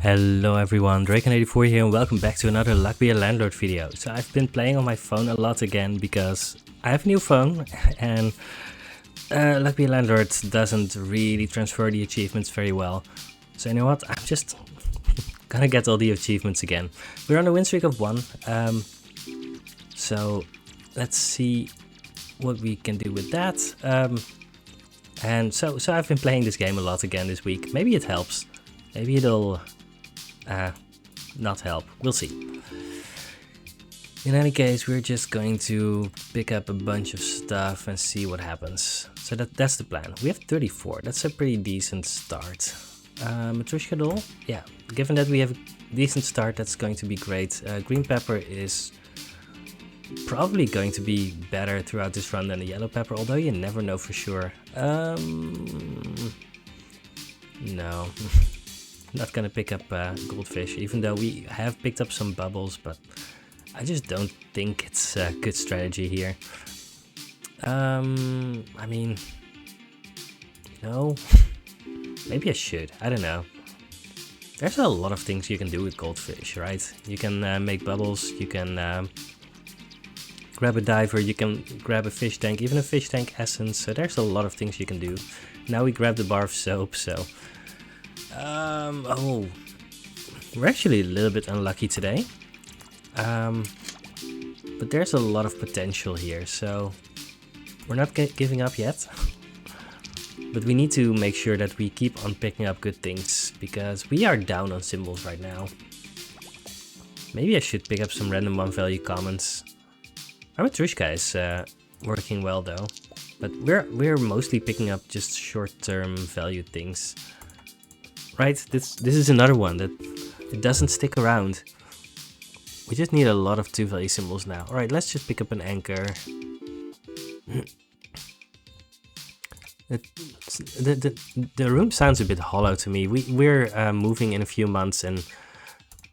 Hello everyone, Draken84 here and welcome back to another Luck Be a Landlord video. So I've been playing on my phone a lot again because I have a new phone and Luck Be a Landlord doesn't really transfer the achievements very well. So you know what, I'm just gonna get all the achievements again. We're on a win streak of 1, so let's see what we can do with that. And so I've been playing this game a lot again this week. Maybe it helps, maybe it'll not help, we'll see. In any case, we're just going to pick up a bunch of stuff and see what happens. So that's the plan. We have 34, that's a pretty decent start. Matrushka doll, yeah, given that we have a decent start, that's going to be great. Green pepper is probably going to be better throughout this run than the yellow pepper, although you never know for sure. No. Not gonna pick up goldfish, even though we have picked up some bubbles, but I just don't think it's a good strategy here. I mean, no, maybe I should, I don't know. There's a lot of things you can do with goldfish, right? You can make bubbles, you can grab a diver, you can grab a fish tank, even a fish tank essence, so there's a lot of things you can do. Now we grab the bar of soap, so... oh, we're actually a little bit unlucky today, but there's a lot of potential here, so we're not giving up yet. But we need to make sure that we keep on picking up good things, because we are down on symbols right now. Maybe I should pick up some random 1 value commons. Our Matrushka is working well though, but we're mostly picking up just short-term value things. Right, this is another one that it doesn't stick around. We just need a lot of 2 value symbols now. Alright, let's just pick up an anchor. The room sounds a bit hollow to me. We're moving in a few months and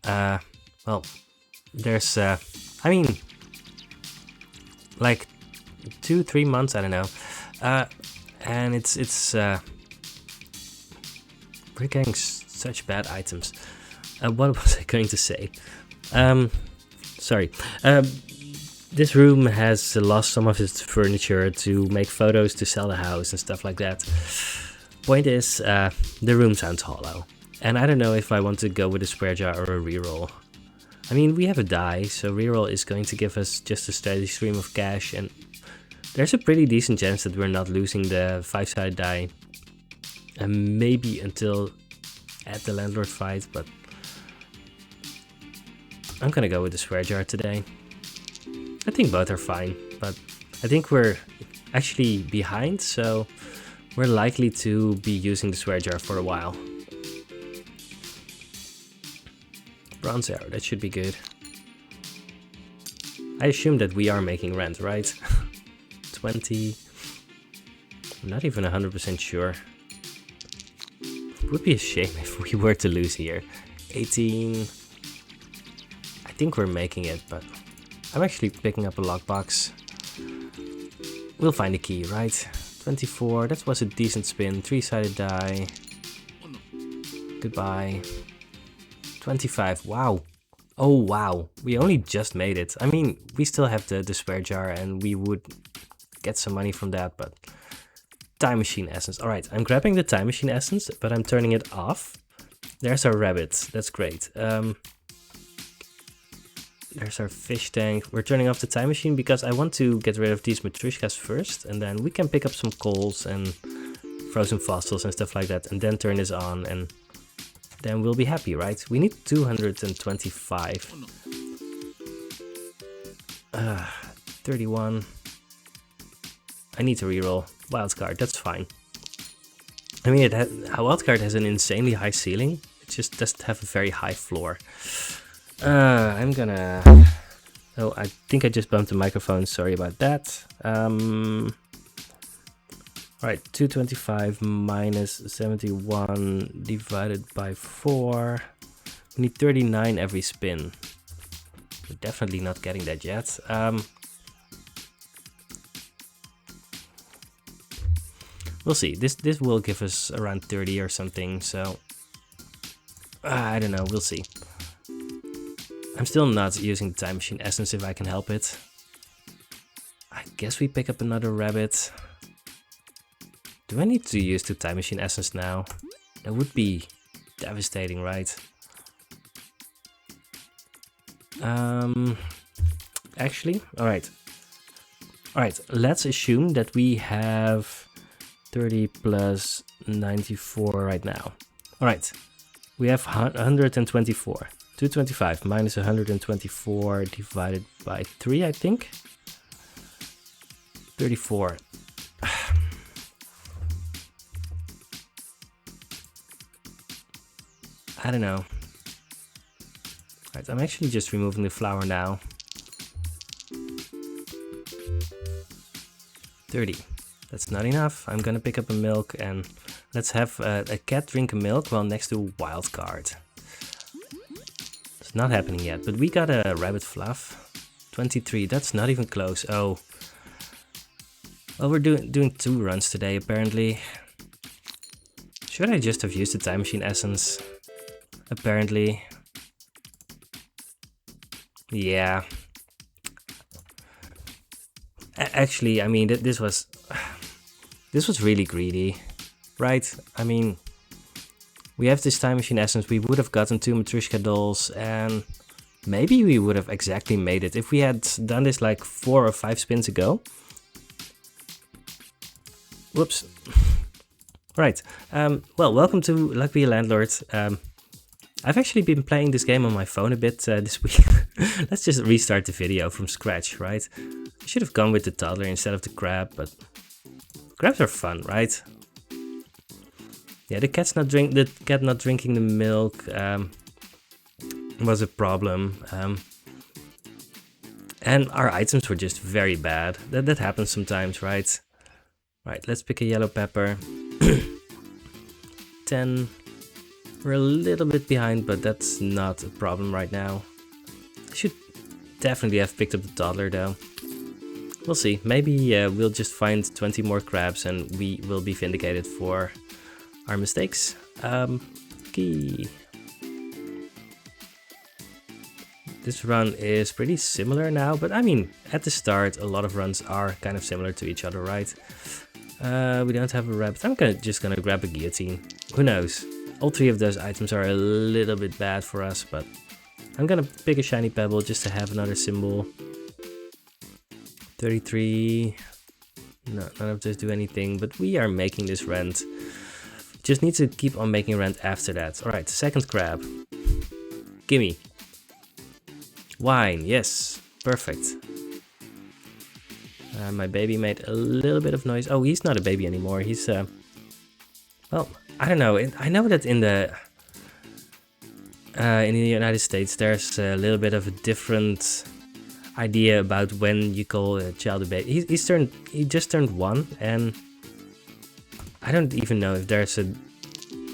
well, there's I mean, like 2-3 months, I don't know, and it's we're getting such bad items. What was I going to say? Sorry. This room has lost some of its furniture to make photos to sell the house and stuff like that. Point is, the room sounds hollow. And I don't know if I want to go with a square jar or a reroll. I mean, we have a die, so reroll is going to give us just a steady stream of cash. And there's a pretty decent chance that we're not losing the 5-sided die. And maybe until at the landlord fight, but I'm gonna go with the square jar today. I think both are fine, but I think we're actually behind, so we're likely to be using the square jar for a while. Bronze arrow, that should be good. I assume that we are making rent, right? 20. I'm not even 100% sure. It would be a shame if we were to lose here. 18. I think we're making it, but I'm actually picking up a lockbox. We'll find a key, right? 24, that was a decent spin. 3-sided die. Goodbye. 25, wow. Oh wow, we only just made it. I mean, we still have the square jar and we would get some money from that, but... Time machine essence. Alright, I'm grabbing the time machine essence, but I'm turning it off. There's our rabbit. That's great. There's our fish tank. We're turning off the time machine because I want to get rid of these matrushkas first, and then we can pick up some coals and frozen fossils and stuff like that, and then turn this on, and then we'll be happy, right? We need 225. 31. I need to reroll. Wildcard, that's fine. I mean, a wildcard has an insanely high ceiling. It just doesn't have a very high floor. I'm gonna... Oh, I think I just bumped the microphone. Sorry about that. Alright, 225 minus 71 divided by 4. We need 39 every spin. We're definitely not getting that yet. We'll see. This will give us around 30 or something, so I don't know, we'll see. I'm still not using the time machine essence if I can help it. I guess we pick up another rabbit. Do I need to use the time machine essence now? That would be devastating, right? Actually, alright. Alright, let's assume that we have 30 plus 94 right now. Alright, we have 124. 225 minus 124 divided by 3, I think. 34. I don't know. Right, I'm actually just removing the flour now. 30. That's not enough. I'm gonna pick up a milk and let's have a cat drink a milk while next to wild card. It's not happening yet, but we got a rabbit fluff. 23. That's not even close. Oh. Well, we're doing 2 runs today apparently. Should I just have used the time machine essence? Apparently. Yeah. Actually, I mean, this was really greedy, right? I mean, we have this time machine essence. We would have gotten 2 Matryoshka dolls, and maybe we would have exactly made it if we had done this like 4 or 5 spins ago. Whoops. Right. Well, welcome to Luck Be a Landlord. I've actually been playing this game on my phone a bit this week. Let's just restart the video from scratch, right? I should have gone with the toddler instead of the crab, but crabs are fun, right? Yeah, the cat not drinking the milk was a problem, and our items were just very bad. That happens sometimes, right? Right, let's pick a yellow pepper. 10. We're a little bit behind, but that's not a problem right now. I should definitely have picked up the toddler though. We'll see. Maybe we'll just find 20 more crabs and we will be vindicated for our mistakes. Key. This run is pretty similar now, but I mean, at the start, a lot of runs are kind of similar to each other, right? We don't have a rabbit. I'm just gonna grab a guillotine. Who knows? All 3 of those items are a little bit bad for us, but I'm gonna pick a shiny pebble just to have another symbol. 33. No, none of those do anything, but we are making this rent. Just need to keep on making rent after that. Alright, second crab. Gimme. Wine, yes. Perfect. My baby made a little bit of noise. Oh, he's not a baby anymore. He's, well, I don't know. I know that in the United States, there's a little bit of a different idea about when you call a child a baby. He just turned 1, and I don't even know if there's a.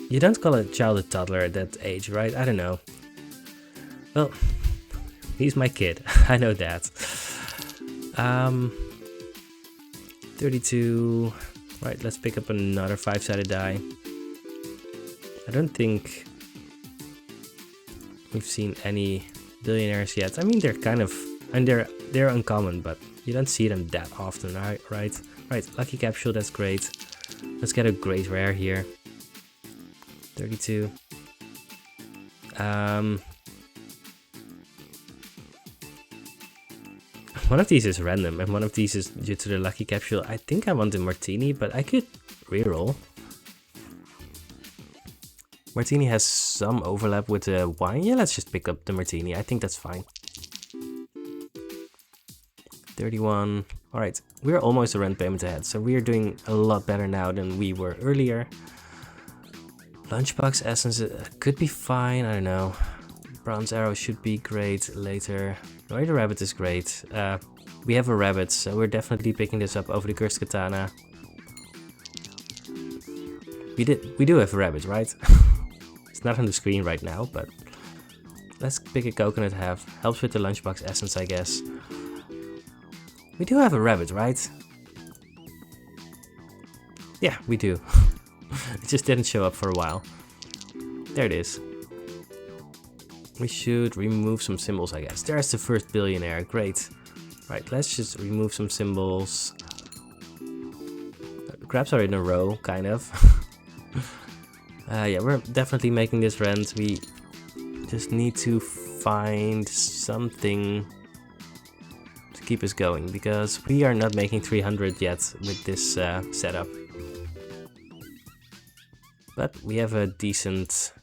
You don't call a child a toddler at that age, right? I don't know. Well, he's my kid. I know that. 32. Right, let's pick up another 5-sided die. I don't think we've seen any billionaires yet. I mean, they're kind of, and they're uncommon, but you don't see them that often, right? Right, lucky capsule, that's great. Let's get a great rare here. 32. One of these is random, and one of these is due to the lucky capsule. I think I want the martini, but I could reroll. Martini has some overlap with the wine. Yeah, let's just pick up the martini. I think that's fine. 31. Alright, we're almost a rent payment ahead, so we're doing a lot better now than we were earlier. Lunchbox essence could be fine, I don't know. Bronze arrow should be great later. Rider rabbit is great. We have a rabbit, so we're definitely picking this up over the cursed katana. We do have a rabbit, right? It's not on the screen right now, but let's pick a coconut half. Helps with the lunchbox essence, I guess. We do have a rabbit, right? Yeah, we do. It just didn't show up for a while. There it is. we should remove some symbols, I guess. There's the first billionaire, great. Right, let's just remove some symbols. The crabs are in a row, kind of. Yeah, we're definitely making this rent. We just need to find something to keep us going, because we are not making 300 yet with this setup. But we have a decent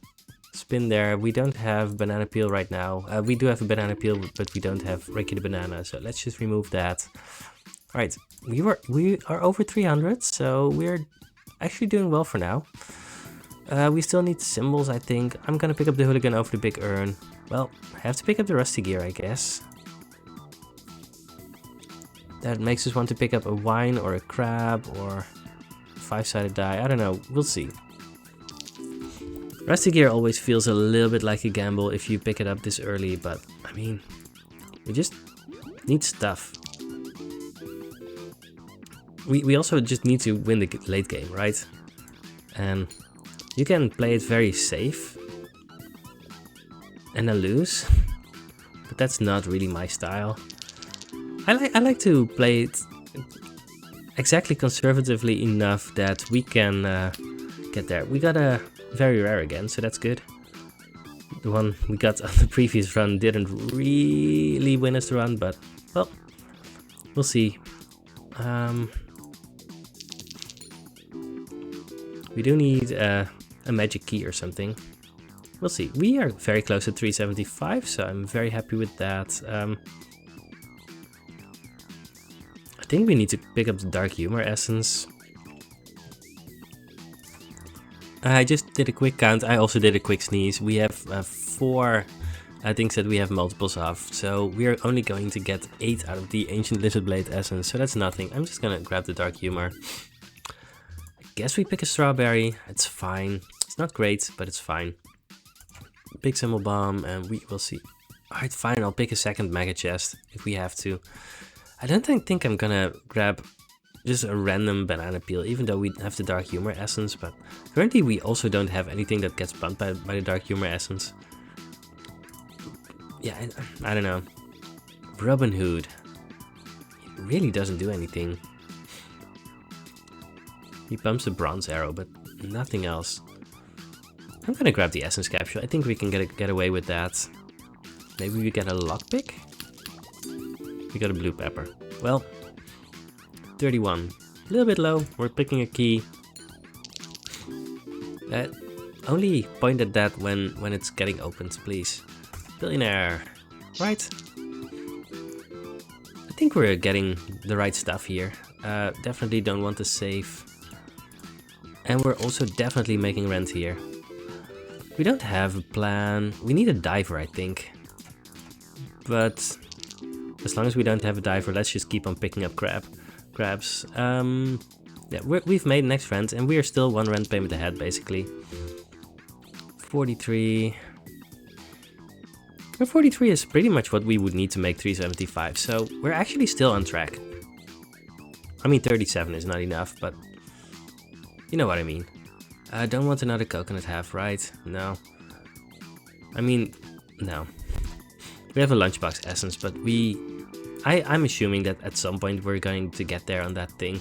spin there. We don't have banana peel right now. We do have a banana peel, but we don't have regular banana, so let's just remove that. Alright, we are over 300, so we're actually doing well for now. We still need symbols, I think. I'm gonna pick up the hooligan over the big urn. Well, I have to pick up the rusty gear, I guess. That makes us want to pick up a wine or a crab or a 5-sided die. I don't know, we'll see. Rusty gear always feels a little bit like a gamble if you pick it up this early, but I mean, we just need stuff. We also just need to win the late game, right? And you can play it very safe and then lose, but that's not really my style. I like to play it exactly conservatively enough that we can get there. We got a very rare again, so that's good. The one we got on the previous run didn't really win us the run, but well, we'll see. We do need a magic key or something. We'll see. We are very close to 375, so I'm very happy with that. I think we need to pick up the dark humor essence. I just did a quick count. I also did a quick sneeze. We have 4 things that we have multiples of, so we are only going to get 8 out of the ancient lizard blade essence, so that's nothing. I'm just gonna grab the dark humor. I guess we pick a strawberry. It's fine. It's not great, but it's fine. Big symbol bomb, and we will see. Alright, fine. I'll pick a second mega chest if we have to. I don't think I'm gonna grab just a random banana peel, even though we have the dark humor essence, but currently we also don't have anything that gets bumped by the dark humor essence. Yeah, I don't know. Robin Hood. He really doesn't do anything. He bumps a bronze arrow, but nothing else. I'm gonna grab the essence capsule. I think we can get away with that. Maybe we get a lockpick? We got a blue pepper. Well, 31. A little bit low. We're picking a key. Only point at that when it's getting opened, please. Billionaire. Right. I think we're getting the right stuff here. Definitely don't want to save. And we're also definitely making rent here. We don't have a plan. We need a diver, I think. But as long as we don't have a diver, let's just keep on picking up crabs. Yeah, we've made next rent, and we are still 1 rent payment ahead, basically. 43. 43 is pretty much what we would need to make 375, so we're actually still on track. I mean, 37 is not enough, but you know what I mean. I don't want another coconut half, right? No. I mean, no. We have a lunchbox essence, but I'm assuming that at some point we're going to get there on that thing.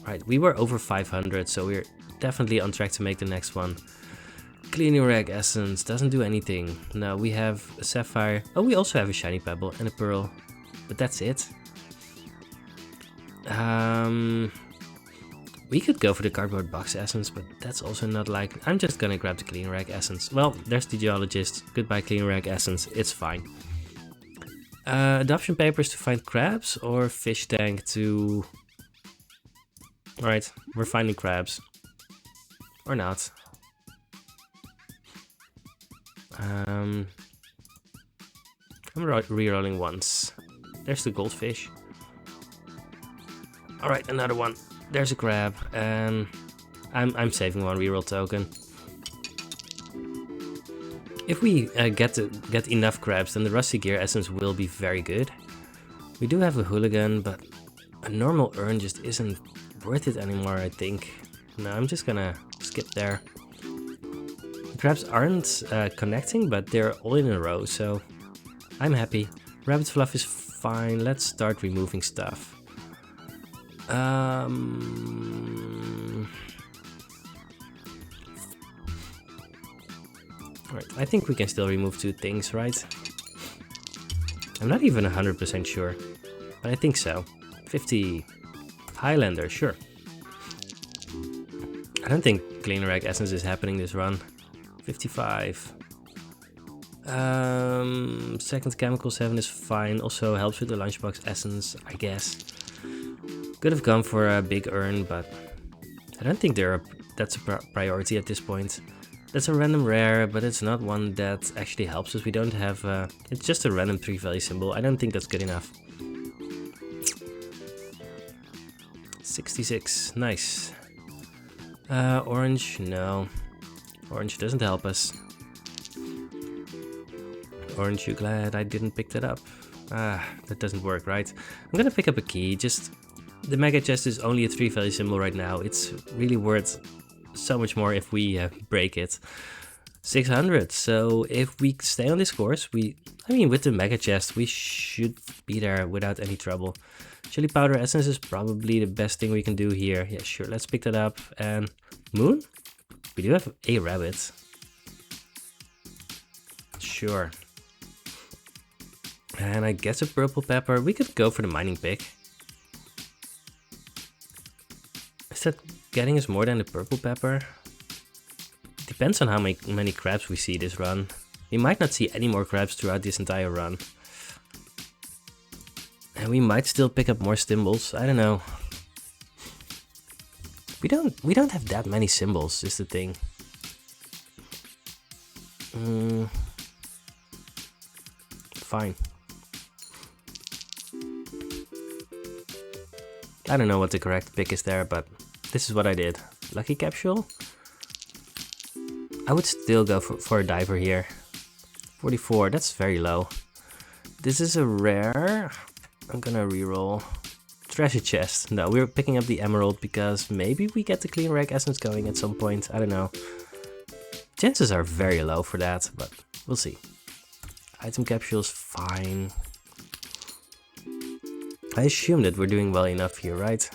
Right, we were over 500, so we're definitely on track to make the next one. Cleaning rag essence doesn't do anything. No, we have a sapphire. Oh, we also have a shiny pebble and a pearl, but that's it. We could go for the cardboard box essence, but that's also not likely. I'm just gonna grab the cleaning rag essence. Well, there's the geologist. Goodbye, cleaning rag essence. It's fine. Adoption papers to find crabs or fish tank to... Alright, we're finding crabs. Or not. I'm re-rolling once. There's the goldfish. Alright, another one. There's a crab, and I'm saving 1 reroll token. If we get enough crabs, then the rusty gear essence will be very good. We do have a hooligan, but a normal urn just isn't worth it anymore, I think. No, I'm just gonna skip there. Crabs aren't connecting, but they're all in a row, so I'm happy. Rabbit fluff is fine. Let's start removing stuff. Alright, I think we can still remove 2 things, right? I'm not even 100% sure, but I think so. 50 Highlander, sure. I don't think Clean Rag Essence is happening this run. 55. Second Chemical 7 is fine, also helps with the Lunchbox Essence, I guess. Could have gone for a big urn, but I don't think that's a priority at this point. That's a random rare, but it's not one that actually helps us. We don't have... it's just a random 3 value symbol. I don't think that's good enough. 66, nice. Orange, no. Orange doesn't help us. Orange, you glad I didn't pick that up? Ah, that doesn't work, right? I'm gonna pick up a key, just... The Mega Chest is only a 3 value symbol right now. It's really worth so much more if we break it. 600, so if we stay on this course, I mean with the Mega Chest, we should be there without any trouble. Chili Powder Essence is probably the best thing we can do here. Yeah, sure, let's pick that up. And Moon? We do have a rabbit. Sure. And I guess a Purple Pepper. We could go for the Mining Pick. Is that getting us more than the Purple Pepper? Depends on how many crabs we see this run. We might not see any more crabs throughout this entire run. And we might still pick up more symbols, I don't know. We don't have that many symbols, is the thing. Fine. I don't know what the correct pick is there, but this is what I did. Lucky Capsule? I would still go for a diver here. 44, that's very low. This is a rare. I'm gonna reroll. Treasure chest. No, we're picking up the emerald because maybe we get the Clean Rag Essence going at some point. I don't know. Chances are very low for that, but we'll see. Item capsule's fine. I assume that we're doing well enough here, right?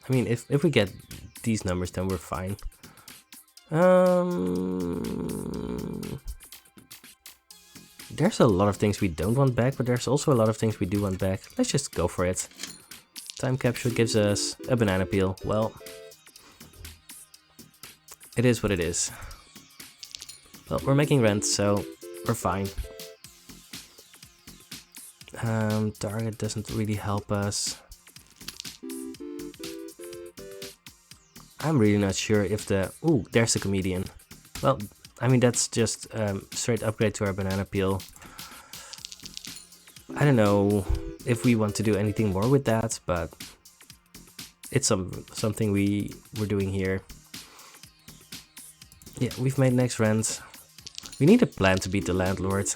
I mean, if we get these numbers, then we're fine. There's a lot of things we don't want back, but there's also a lot of things we do want back. Let's just go for it. Time capsule gives us a banana peel. Well, it is what it is. Well, we're making rent, so we're fine. Target doesn't really help us. I'm really not sure if the... Ooh, there's the comedian. Well, I mean, that's just straight upgrade to our banana peel. I don't know if we want to do anything more with that, but it's something we're doing here. Yeah, we've made next rent. We need a plan to beat the Landlord.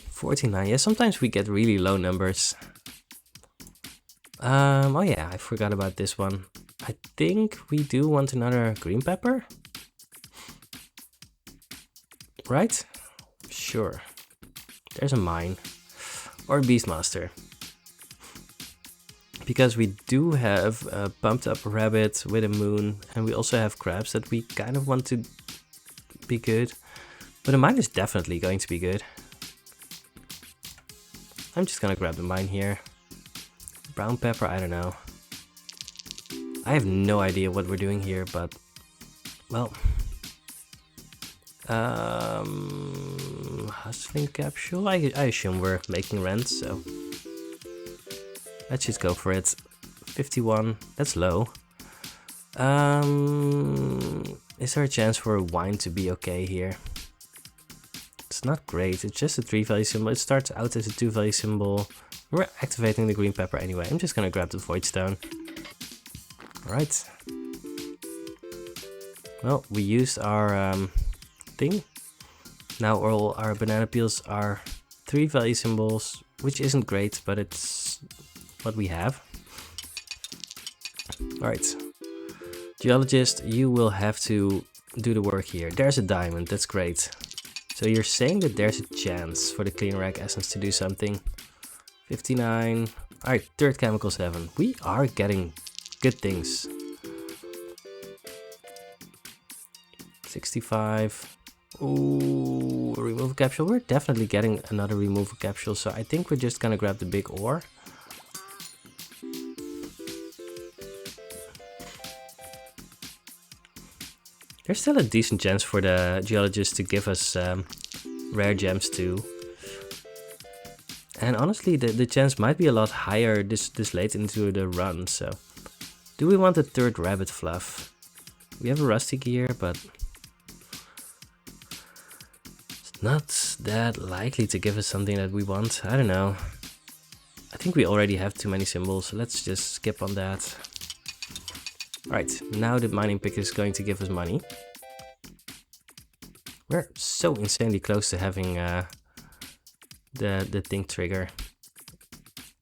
49, yeah, sometimes we get really low numbers. Oh yeah, I forgot about this one. I think we do want another green pepper. Right? Sure. There's a mine. Or a Beastmaster. Because we do have a pumped up rabbit with a moon. And we also have crabs that we kind of want to be good. But a mine is definitely going to be good. I'm just gonna grab the mine here. Brown pepper, I don't know. I have no idea what we're doing here, but... Well... Hustling capsule? I assume we're making rent, so... Let's just go for it. 51, that's low. Is there a chance for a wine to be okay here? It's not great, it's just a 3 value symbol. It starts out as a 2 value symbol. We're activating the green pepper anyway. I'm just gonna grab the void stone. Alright. Well, we used our thing. Now all our banana peels are 3 value symbols, which isn't great, but it's what we have. Alright. Geologist, you will have to do the work here. There's a diamond, that's great. So you're saying that there's a chance for the clean rag essence to do something. 59. Alright, third chemical 7. We are getting good things. 65. Ooh, removal capsule. We're definitely getting another removal capsule, so I think we're just gonna grab the big ore. There's still a decent chance for the geologist to give us rare gems too. And honestly, the chance might be a lot higher this late into the run, so... Do we want a third rabbit fluff? We have a rusty gear, but... It's not that likely to give us something that we want. I don't know. I think we already have too many symbols, so let's just skip on that. Alright, now the mining pick is going to give us money. We're so insanely close to having the thing trigger.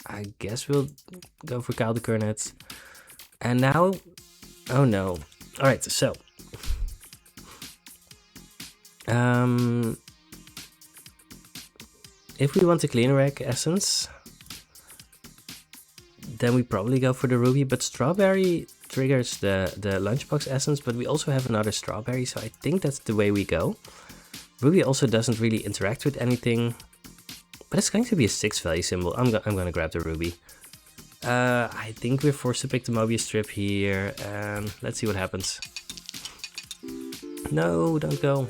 I guess we'll go for Kaaldekurnet. And now... Oh no. Alright, so... if we want the clean rag essence, then we probably go for the ruby, but strawberry triggers the lunchbox essence, but we also have another strawberry, so I think that's the way we go. Ruby also doesn't really interact with anything, but it's going to be a 6 value symbol. I'm gonna grab the ruby. I think we're forced to pick the Mobius strip here, and let's see what happens. No, don't go.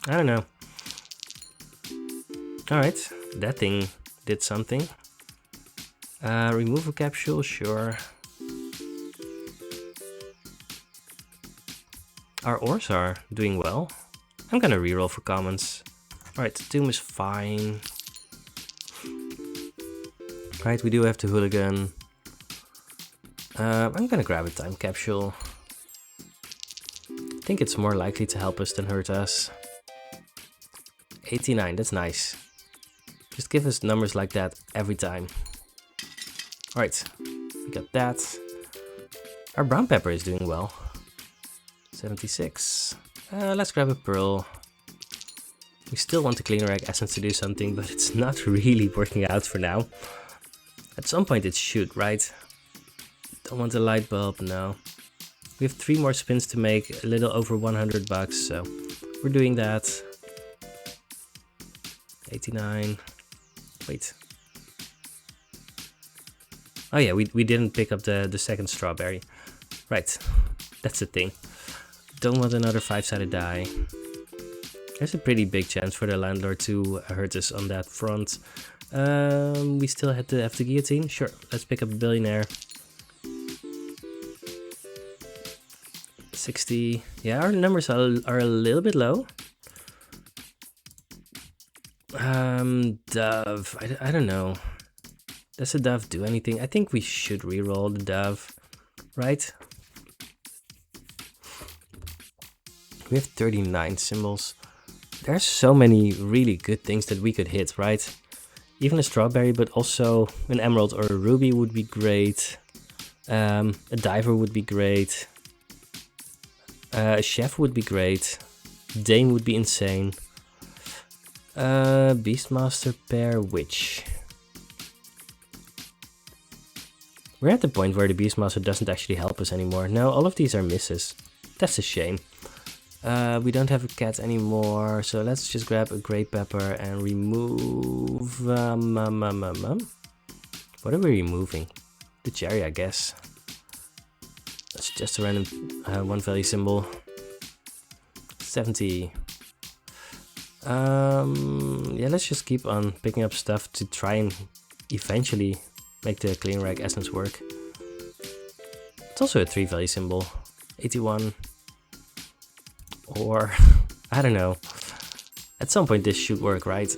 I don't know. Alright, that thing did something. Removal capsule, sure. Our ores are doing well. I'm gonna reroll for commons. Alright, Tomb is fine. Right, we do have the hooligan. I'm gonna grab a time capsule. I think it's more likely to help us than hurt us. 89, that's nice. Just give us numbers like that every time. Alright, we got that. Our brown pepper is doing well. 76. Let's grab a pearl. We still want the clean rag essence to do something, but it's not really working out for now. At some point it should, right? Don't want a light bulb, no. We have 3 more spins to make, a little over 100 bucks, so we're doing that. 89. Wait. Oh yeah, we didn't pick up the second strawberry. Right, that's the thing. Don't want another 5-sided die. There's a pretty big chance for the landlord to hurt us on that front. We still have the guillotine. Sure, let's pick up a billionaire. 60. Yeah, our numbers are a little bit low. Dove. I don't know. Does the dove do anything? I think we should reroll the dove, right? We have 39 symbols. There's so many really good things that we could hit, right? Even a strawberry, but also an emerald or a ruby would be great. A diver would be great. A chef would be great. Dane would be insane. Beastmaster pair witch. We're at the point where the Beastmaster doesn't actually help us anymore. No, all of these are misses. That's a shame. We don't have a cat anymore, so let's just grab a grey pepper and remove... What are we removing? The cherry, I guess. That's just a random 1 value symbol. 70. Yeah, let's just keep on picking up stuff to try and eventually make the clean rag essence work. It's also a 3 value symbol. 81. Or, I don't know. At some point this should work, right?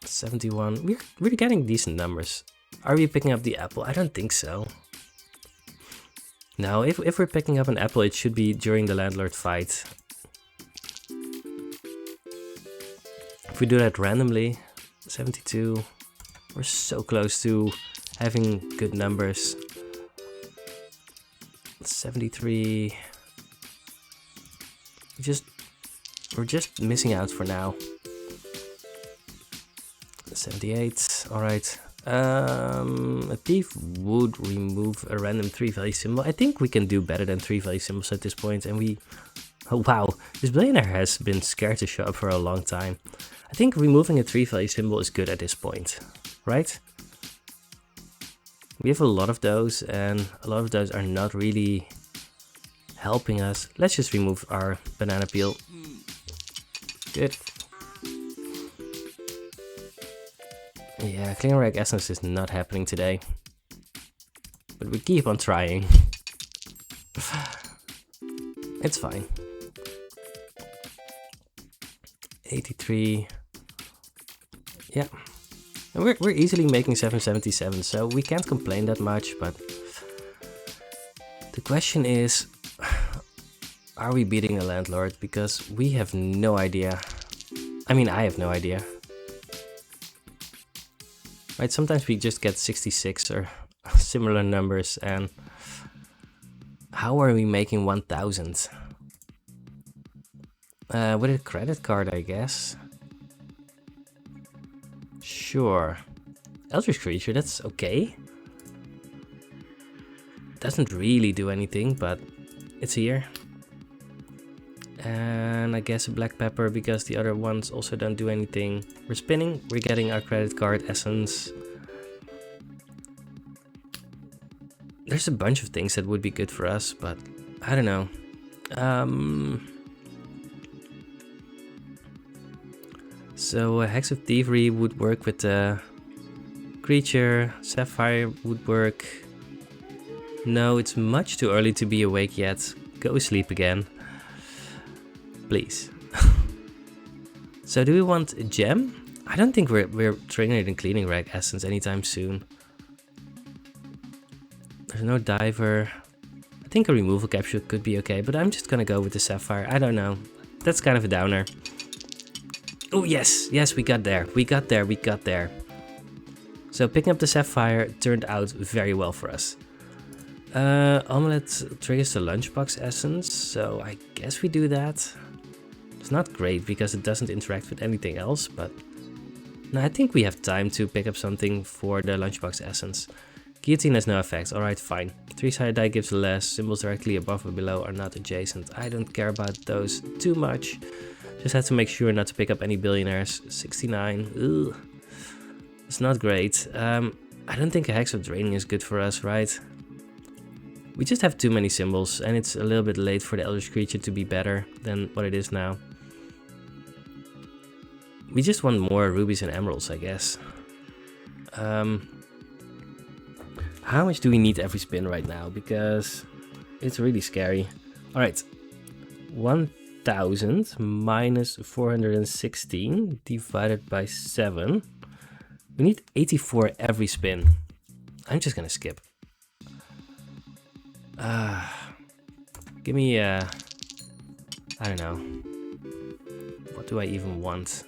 71. We're getting decent numbers. Are we picking up the apple? I don't think so. Now, if we're picking up an apple, it should be during the landlord fight. If we do that randomly, 72. We're so close to having good numbers. 73. We're just missing out for now. 78. All right. A thief would remove a random 3-value symbol. I think we can do better than 3-value symbols at this point, and we... Oh wow, this billionaire has been scared to show up for a long time. I think removing a 3-value symbol is good at this point, right? We have a lot of those, and a lot of those are not really helping us. Let's just remove our banana peel. Good. Yeah, clean rag essence is not happening today. But we keep on trying. It's fine. 83. Yeah. And we're easily making 777, so we can't complain that much, but the question is, are we beating the landlord? Because we have no idea. I mean, I have no idea. Right, sometimes we just get 66 or similar numbers, and how are we making 1000? With a credit card, I guess. Sure. Eldritch Creature, that's okay. Doesn't really do anything, but it's here. And I guess a black pepper, because the other ones also don't do anything. We're spinning, we're getting our credit card essence. There's a bunch of things that would be good for us, but I don't know. So Hex of Thievery would work with the creature. Sapphire would work. No, it's much too early to be awake yet. Go sleep again. Please. So do we want a gem? I don't think we're triggering cleaning rag essence anytime soon. There's no diver. I think a removal capsule could be okay, but I'm just gonna go with the sapphire. I don't know. That's kind of a downer. Oh yes, yes, we got there. We got there. So picking up the sapphire turned out very well for us. Omelette triggers the lunchbox essence, so I guess we do that. It's not great because it doesn't interact with anything else, but no, I think we have time to pick up something for the lunchbox essence. Guillotine has no effect. Alright, fine. 3-sided die gives less. Symbols directly above or below are not adjacent. I don't care about those too much. Just have to make sure not to pick up any billionaires. 69. Ugh. It's not great. I don't think a Hex of Draining is good for us, right? We just have too many symbols, and it's a little bit late for the Eldritch Creature to be better than what it is now. We just want more rubies and emeralds, I guess. How much do we need every spin right now? Because it's really scary. Alright. 1000 minus 416 divided by 7. We need 84 every spin. I'm just gonna skip. Give me I don't know. What do I even want?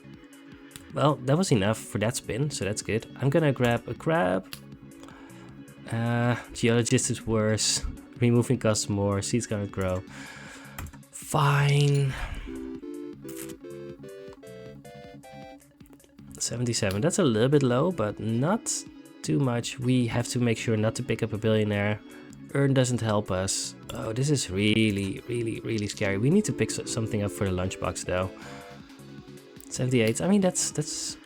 Well, that was enough for that spin, so that's good. I'm gonna grab a crab. Geologist is worse. Removing costs more. Seeds gonna grow. Fine. 77. That's a little bit low, but not too much. We have to make sure not to pick up a billionaire. Earn doesn't help us. Oh, this is really scary. We need to pick something up for the lunchbox though. 78. I mean, that's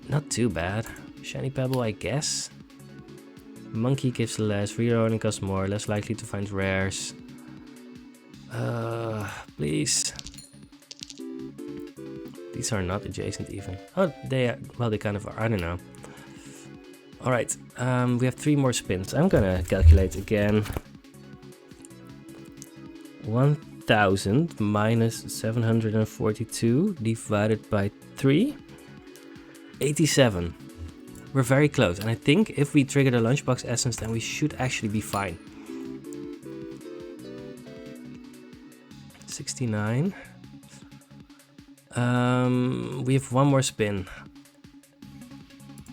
not too bad. Shiny Pebble, I guess. Monkey gives less. Rerolling costs more. Less likely to find rares. Please. These are not adjacent even. Oh, they are. Well, they kind of are. I don't know. Alright, we have 3 more spins. I'm gonna calculate again. 1000 minus 742 divided by 3. 87. We're very close, and I think if we trigger the lunchbox essence, then we should actually be fine. 69. We have 1 more spin.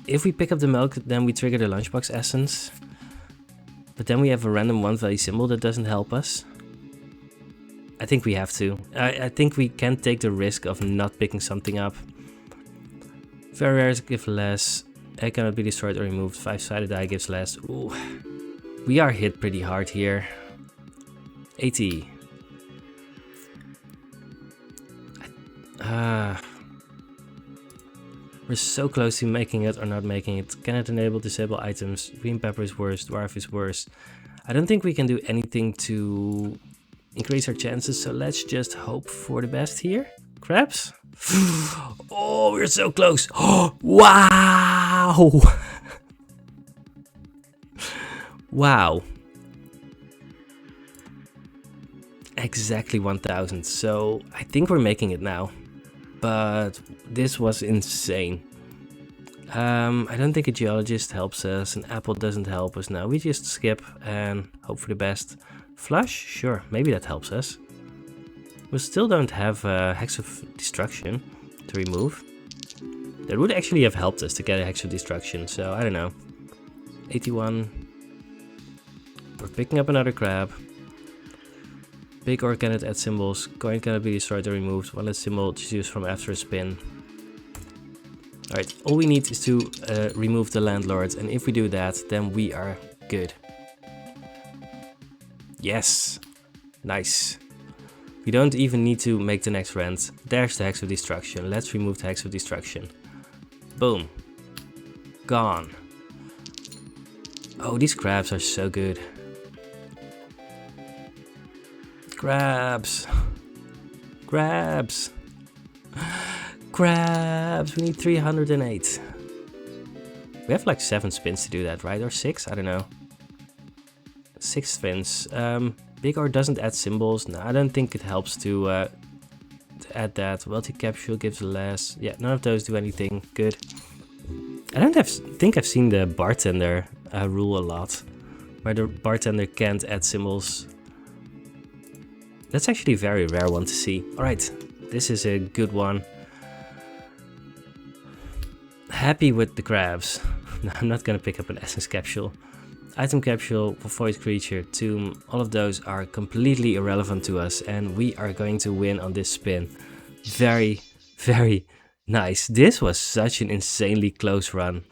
If we pick up the milk, then we trigger the lunchbox essence. But then we have a random 1 value symbol that doesn't help us. I think we have to. I think we can't take the risk of not picking something up. Very rare give less. Egg cannot be destroyed or removed. 5-sided die gives less. Ooh. We are hit pretty hard here. 80. We're so close to making it or not making it. Cannot enable disable items. Green pepper is worse. Dwarf is worse. I don't think we can do anything to increase our chances, so let's just hope for the best here. Crabs? Oh, we're so close. Oh, wow! Wow. Exactly 1000. So I think we're making it now. But this was insane. I don't think a geologist helps us. An apple doesn't help us now. We just skip and hope for the best. Flush? Sure, maybe that helps us. We still don't have Hex of Destruction to remove. That would actually have helped us to get a Hex of Destruction, so I don't know. 81. We're picking up another crab. Big ore cannot add symbols. Coin cannot be destroyed or removed. Wallet symbol just used from after a spin. Alright, all we need is to remove the Landlord, and if we do that, then we are good. Yes! Nice. We don't even need to make the next rent. There's the Hex of Destruction. Let's remove the Hex of Destruction. Boom. Gone. Oh, these crabs are so good. Crabs. Crabs. Crabs. We need 308. We have like 7 spins to do that, right? Or 6? I don't know. 6 spins. Big ore doesn't add symbols. No, I don't think it helps to add that. Wealthy capsule gives less. Yeah, none of those do anything. Good. I don't think I've seen the bartender rule a lot, where the bartender can't add symbols. That's actually a very rare one to see. Alright, this is a good one. Happy with the crabs. No, I'm not gonna pick up an essence capsule. Item capsule, void creature, tomb, all of those are completely irrelevant to us, and we are going to win on this spin. Very, very nice. This was such an insanely close run.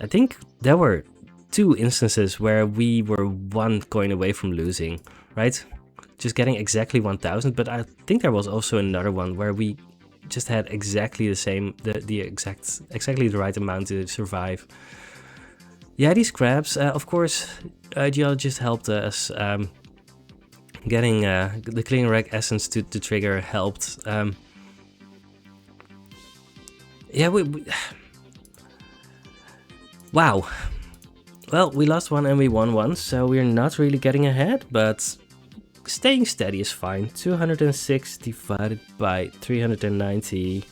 I think there were 2 instances where we were 1 coin away from losing, right? Just getting exactly 1000, but I think there was also another one where we just had exactly the same, exactly the right amount to survive. Yeah, these crabs, of course, Geologist helped us. Getting the Clean Wreck Essence to trigger helped. Yeah, wow. Well, we lost 1 and we won 1, so we're not really getting ahead, but staying steady is fine. 206 divided by 390.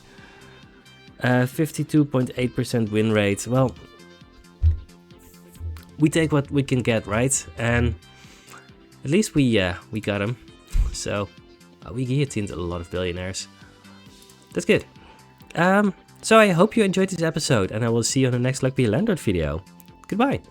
52.8% win rate. Well, we take what we can get, right? And at least we got him. So we guillotined a lot of billionaires. That's good. So I hope you enjoyed this episode, and I will see you on the next Lucky Landlord video. Goodbye.